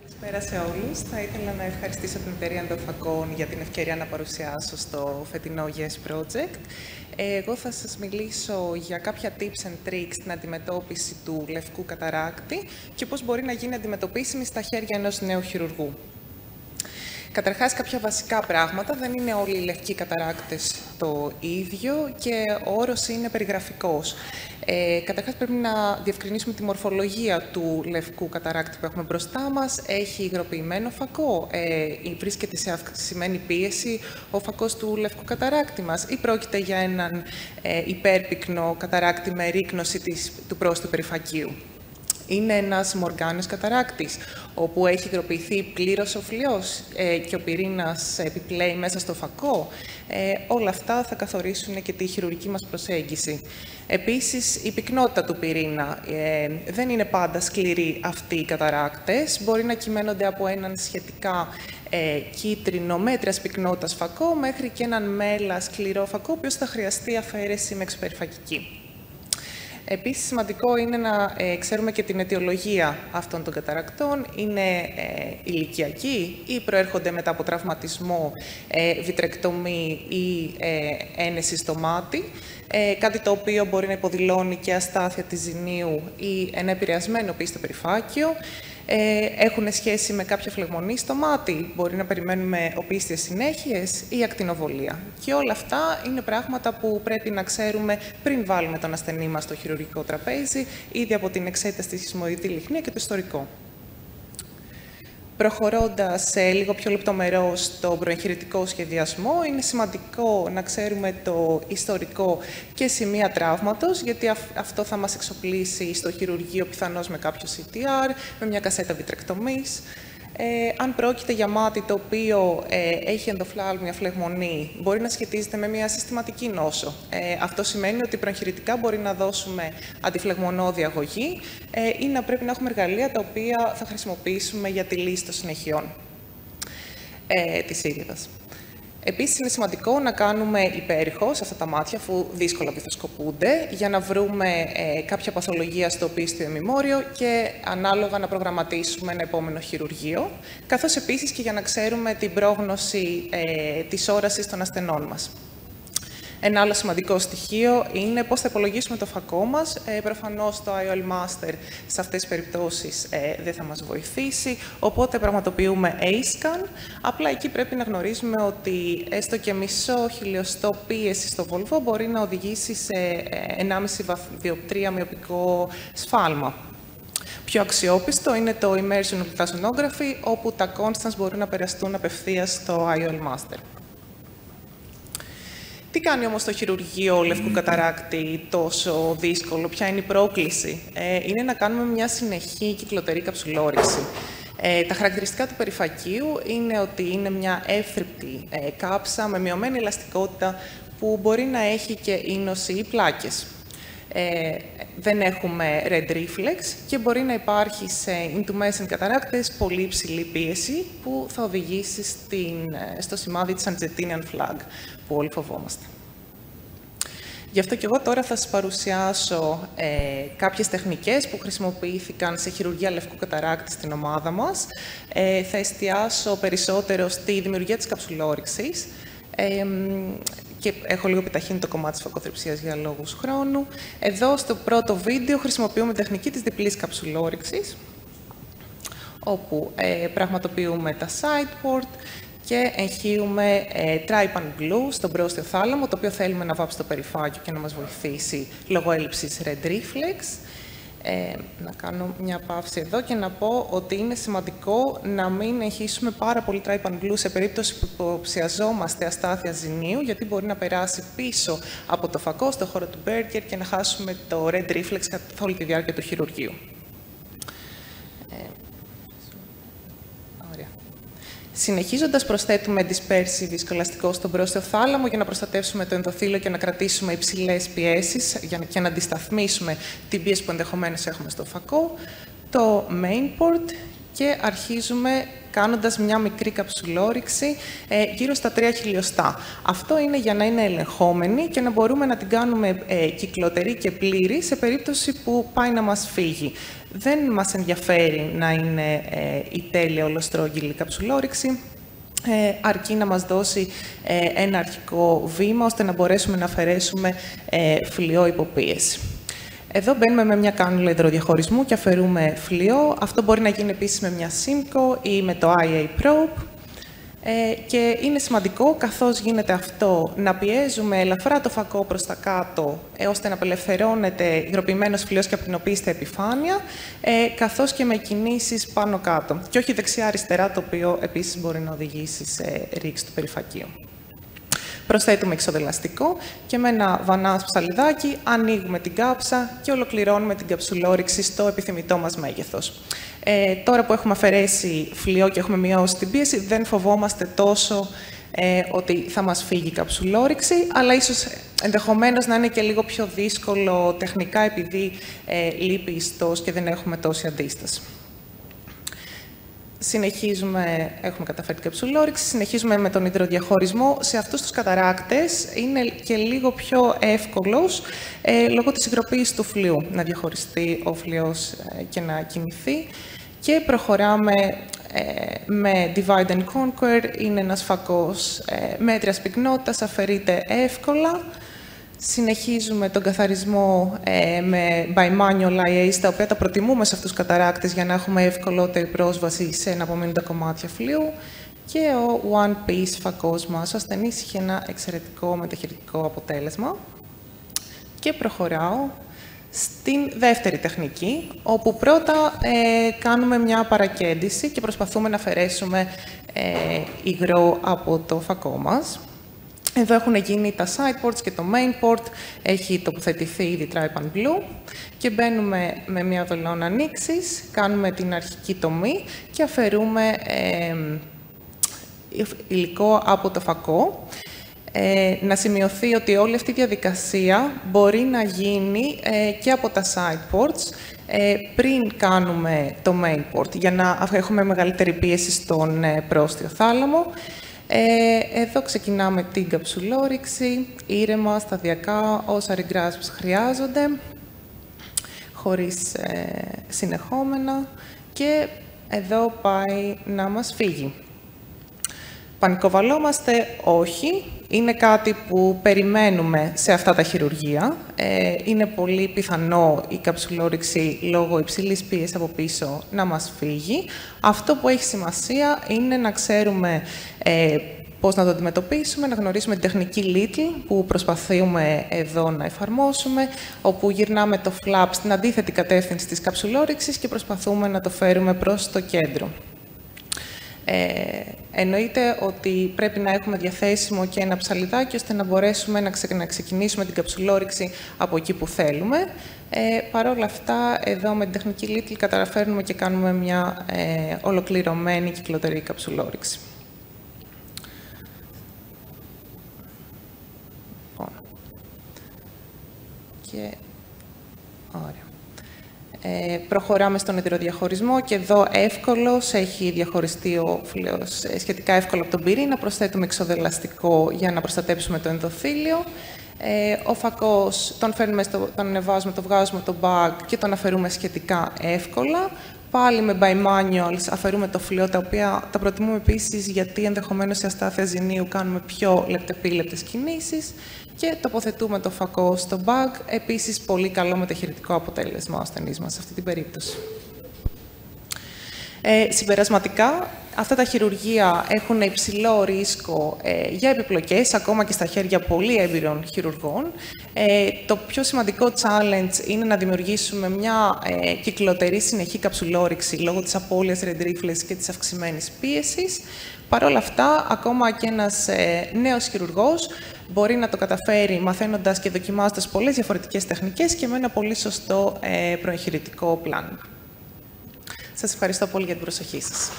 Καλησπέρα σε όλους. Θα ήθελα να ευχαριστήσω την εταιρεία Endofacon για την ευκαιρία να παρουσιάσω στο φετινό Yes Project. Εγώ θα σας μιλήσω για κάποια tips and tricks στην αντιμετώπιση του λευκού καταράκτη και πώς μπορεί να γίνει αντιμετωπίσιμη στα χέρια ενός νέου χειρουργού. Καταρχάς, κάποια βασικά πράγματα. Δεν είναι όλοι οι λευκοί καταράκτες το ίδιο και ο όρος είναι περιγραφικός. Καταρχάς, πρέπει να διευκρινίσουμε τη μορφολογία του λευκού καταράκτη που έχουμε μπροστά μας. Έχει υγροποιημένο φακό, βρίσκεται σε αυξημένη πίεση ο φακός του λευκού καταράκτη μας ή πρόκειται για έναν υπέρπυκνο καταράκτη με ρίκνωση του πρόσθετου περιφακίου. Είναι ένας μοργάνιος καταράκτης, όπου έχει υγροποιηθεί πλήρως ο φλοιός και ο πυρήνας επιπλέει μέσα στο φακό. Όλα αυτά θα καθορίσουν και τη χειρουργική μας προσέγγιση. Επίσης, η πυκνότητα του πυρήνα. Δεν είναι πάντα σκληροί αυτοί οι καταράκτες. Μπορεί να κυμαίνονται από έναν σχετικά κίτρινο μέτριας πυκνότητας φακό μέχρι και έναν μέλα σκληρό φακό, ο οποίος θα χρειαστεί αφαίρεση με εξωπεριφακική. Επίσης, σημαντικό είναι να ξέρουμε και την αιτιολογία αυτών των καταρακτών. Είναι ηλικιακοί ή προέρχονται μετά από τραυματισμό, βιτρεκτομή ή ένεση στο μάτι. Κάτι το οποίο μπορεί να υποδηλώνει και αστάθεια της ζυνίου ή ένα επηρεασμένο πίστο περιφάκιο. Έχουν σχέση με κάποια φλεγμονή στο μάτι. Μπορεί να περιμένουμε οπίστιες συνέχειες ή ακτινοβολία. Και όλα αυτά είναι πράγματα που πρέπει να ξέρουμε πριν βάλουμε τον ασθενή μας στο χειρουργικό τραπέζι, ήδη από την εξέταση της σεισμοειδητή λιχνία και το ιστορικό. Προχωρώντας λίγο πιο λεπτομερώς στον προεγχειρητικό σχεδιασμό, είναι σημαντικό να ξέρουμε το ιστορικό και σημεία τραύματος, γιατί αυτό θα μας εξοπλίσει στο χειρουργείο πιθανώς με κάποιο CTR, με μια κασέτα βιτρεκτομής. Αν πρόκειται για μάτι το οποίο έχει ενδοφλάλμια φλεγμονή, μπορεί να σχετίζεται με μια συστηματική νόσο. Αυτό σημαίνει ότι προεγχειρητικά μπορεί να δώσουμε αντιφλεγμονώδη αγωγή ή να πρέπει να έχουμε εργαλεία τα οποία θα χρησιμοποιήσουμε για τη λύση των συνεχειών της ήριδας. Επίσης, είναι σημαντικό να κάνουμε υπέρηχο σε αυτά τα μάτια, αφού δύσκολα βυθοσκοπούνται, για να βρούμε κάποια παθολογία στο οπίστιο ημιμόριο και ανάλογα να προγραμματίσουμε ένα επόμενο χειρουργείο, καθώς επίσης και για να ξέρουμε την πρόγνωση της όρασης των ασθενών μας. Ένα άλλο σημαντικό στοιχείο είναι πώς θα υπολογίσουμε το φακό μας. Προφανώς το IOL Master σε αυτές τις περιπτώσεις δεν θα μας βοηθήσει, οπότε πραγματοποιούμε A-scan. Απλά εκεί πρέπει να γνωρίζουμε ότι έστω και μισό χιλιοστό πίεση στο βολβό μπορεί να οδηγήσει σε 1,5 διοπτρία μυοπικό σφάλμα. Πιο αξιόπιστο είναι το Immersion Ultrasonography, όπου τα constants μπορούν να περαστούν απευθείας στο IOL Master. Τι κάνει όμως το χειρουργείο λευκού καταράκτη τόσο δύσκολο, ποια είναι η πρόκληση? Είναι να κάνουμε μια συνεχή κυκλοτερή καψουλόρυξη. Τα χαρακτηριστικά του περιφακίου είναι ότι είναι μια εύθρυπτη κάψα με μειωμένη ελαστικότητα που μπορεί να έχει και ίνωση ή πλάκες. Δεν έχουμε red reflex και μπορεί να υπάρχει σε intumescent καταράκτες πολύ υψηλή πίεση που θα οδηγήσει στο σημάδι της Angevinian flag που όλοι φοβόμαστε. Γι' αυτό και εγώ τώρα θα σας παρουσιάσω κάποιες τεχνικές που χρησιμοποιήθηκαν σε χειρουργία λευκού καταράκτη στην ομάδα μας. Θα εστιάσω περισσότερο στη δημιουργία της καψουλόρυξης και έχω λίγο επιταχύνει το κομμάτι της φακοθρηψίας για λόγους χρόνου. Εδώ στο πρώτο βίντεο χρησιμοποιούμε τεχνική της διπλής καψουλόρυξης, όπου πραγματοποιούμε τα sideport και εγχύουμε trypan glue στον πρόστιο θάλαμο, το οποίο θέλουμε να βάψει το περιφάκιο και να μας βοηθήσει λόγω έλλειψης red reflex. Να κάνω μια παύση εδώ και να πω ότι είναι σημαντικό να μην εγχύσουμε πάρα πολύ trypan glue σε περίπτωση που υποψιαζόμαστε αστάθεια ζυνίου, γιατί μπορεί να περάσει πίσω από το φακό στο χώρο του burger και να χάσουμε το red reflex καθ' όλη τη διάρκεια του χειρουργείου. Συνεχίζοντας, προσθέτουμε dispersive δυσκολαστικό στον πρόστιο θάλαμο για να προστατεύσουμε το ενδοθήλιο και να κρατήσουμε υψηλές πιέσεις και να αντισταθμίσουμε την πίεση που ενδεχομένως έχουμε στο φακό. Το mainport και αρχίζουμε κάνοντας μια μικρή καψουλόρυξη γύρω στα 3 χιλιοστά. Αυτό είναι για να είναι ελεγχόμενη και να μπορούμε να την κάνουμε κυκλοτερή και πλήρη σε περίπτωση που πάει να μας φύγει. Δεν μας ενδιαφέρει να είναι η τέλεια ολοστρόγγυλη καψουλόρυξη, αρκεί να μας δώσει ένα αρχικό βήμα, ώστε να μπορέσουμε να αφαιρέσουμε φλοιό υποπίεση. Εδώ μπαίνουμε με μια κάνουλα υδροδιαχωρισμού και αφαιρούμε φλοιό. Αυτό μπορεί να γίνει επίσης με μια Simco ή με το IA Probe. Και είναι σημαντικό, καθώς γίνεται αυτό, να πιέζουμε ελαφρά το φακό προς τα κάτω, ώστε να απελευθερώνεται υγροποιημένος φλοιός και απτηνοποίηση στα επιφάνεια, καθώς και με κινήσεις πάνω-κάτω. Και όχι δεξιά-αριστερά, το οποίο επίσης μπορεί να οδηγήσει σε ρήξη του περιφακείου. Προσθέτουμε εξοδελαστικό και με ένα βανάς ψαλιδάκι ανοίγουμε την κάψα και ολοκληρώνουμε την καψουλόρυξη στο επιθυμητό μας μέγεθος. Τώρα που έχουμε αφαιρέσει φλοιό και έχουμε μειώσει την πίεση, δεν φοβόμαστε τόσο ότι θα μας φύγει η καψουλόρυξη, αλλά ίσως ενδεχομένως να είναι και λίγο πιο δύσκολο τεχνικά, επειδή λείπει ιστός και δεν έχουμε τόση αντίσταση. Συνεχίζουμε, έχουμε καταφέρει την καψουλόρυξη, συνεχίζουμε με τον υδροδιαχωρισμό. Σε αυτούς τους καταράκτες είναι και λίγο πιο εύκολος, λόγω της υγροποίησης του φλοιού, να διαχωριστεί ο φλοιός και να κινηθεί. Και προχωράμε με Divide and Conquer, είναι ένας φακός μέτριας πυκνότητας, αφαιρείται εύκολα. Συνεχίζουμε τον καθαρισμό με Bimanual IAs, τα οποία τα προτιμούμε σε αυτούς τους καταράκτες για να έχουμε ευκολότερη πρόσβαση σε αναπομείνοντα κομμάτια φλοιού. Και ο One Piece φακός μας, ο ασθενής, είχε ένα εξαιρετικό μεταχειρητικό αποτέλεσμα. Και προχωράω στην δεύτερη τεχνική, όπου πρώτα κάνουμε μια παρακέντηση και προσπαθούμε να αφαιρέσουμε υγρό από το φακό μας. Εδώ έχουν γίνει τα side ports και το main port, έχει τοποθετηθεί ήδη Trypan Blue και μπαίνουμε με μια βελόνα ανοίξης, κάνουμε την αρχική τομή και αφαιρούμε υλικό από το φακό. Να σημειωθεί ότι όλη αυτή η διαδικασία μπορεί να γίνει και από τα side ports πριν κάνουμε το main port, για να έχουμε μεγαλύτερη πίεση στον πρόστιο θάλαμο. Εδώ ξεκινάμε την καψουλόρυξη, ήρεμα, σταδιακά, όσα regrasps χρειάζονται, χωρίς συνεχόμενα, και εδώ πάει να μας φύγει. Πανικοβαλόμαστε? Όχι. Είναι κάτι που περιμένουμε σε αυτά τα χειρουργεία. Είναι πολύ πιθανό η καψουλόρυξη λόγω υψηλής πίεσης από πίσω να μας φύγει. Αυτό που έχει σημασία είναι να ξέρουμε πώς να το αντιμετωπίσουμε, να γνωρίσουμε την τεχνική Little που προσπαθούμε εδώ να εφαρμόσουμε, όπου γυρνάμε το flap στην αντίθετη κατεύθυνση της καψουλόρυξης και προσπαθούμε να το φέρουμε προς το κέντρο. Εννοείται ότι πρέπει να έχουμε διαθέσιμο και ένα ψαλιδάκι, ώστε να μπορέσουμε να ξεκινήσουμε την καψουλόρυξη από εκεί που θέλουμε. Παρ' όλα αυτά, εδώ με την τεχνική Little καταφέρνουμε και κάνουμε μια ολοκληρωμένη κυκλοτερή καψουλόρυξη. Και ωραία. Προχωράμε στον υδροδιαχωρισμό και εδώ εύκολος, έχει διαχωριστεί ο φλοιός σχετικά εύκολα από τον πυρήνα. Προσθέτουμε εξοδελαστικό για να προστατέψουμε το ενδοθήλιο. Ο φακός τον ανεβάζουμε, το βγάζουμε το bag και τον αφαιρούμε σχετικά εύκολα. Πάλι με Bimanuals αφαιρούμε το φλοιό, τα οποία τα προτιμούμε επίσης γιατί ενδεχομένως σε αστάθεια ζυνίου κάνουμε πιο λεπτεπίλεπτες κινήσεις, και τοποθετούμε το φακό στο bag. Επίσης, πολύ καλό μεταχειρητικό αποτέλεσμα ο ασθενής μας σε αυτή την περίπτωση. Συμπερασματικά, αυτά τα χειρουργεία έχουν υψηλό ρίσκο για επιπλοκές, ακόμα και στα χέρια πολύ έμπειρων χειρουργών. Το πιο σημαντικό challenge είναι να δημιουργήσουμε μια κυκλοτερή συνεχή καψουλόρυξη λόγω της απώλειας ρεντρίφλες και της αυξημένης πίεσης. Παρ' όλα αυτά, ακόμα και ένας νέος χειρουργός μπορεί να το καταφέρει μαθαίνοντας και δοκιμάζοντας πολλές διαφορετικές τεχνικές και με ένα πολύ σωστό προεγχειρητικό πλάνο. Σας ευχαριστώ πολύ για την προσοχή σας.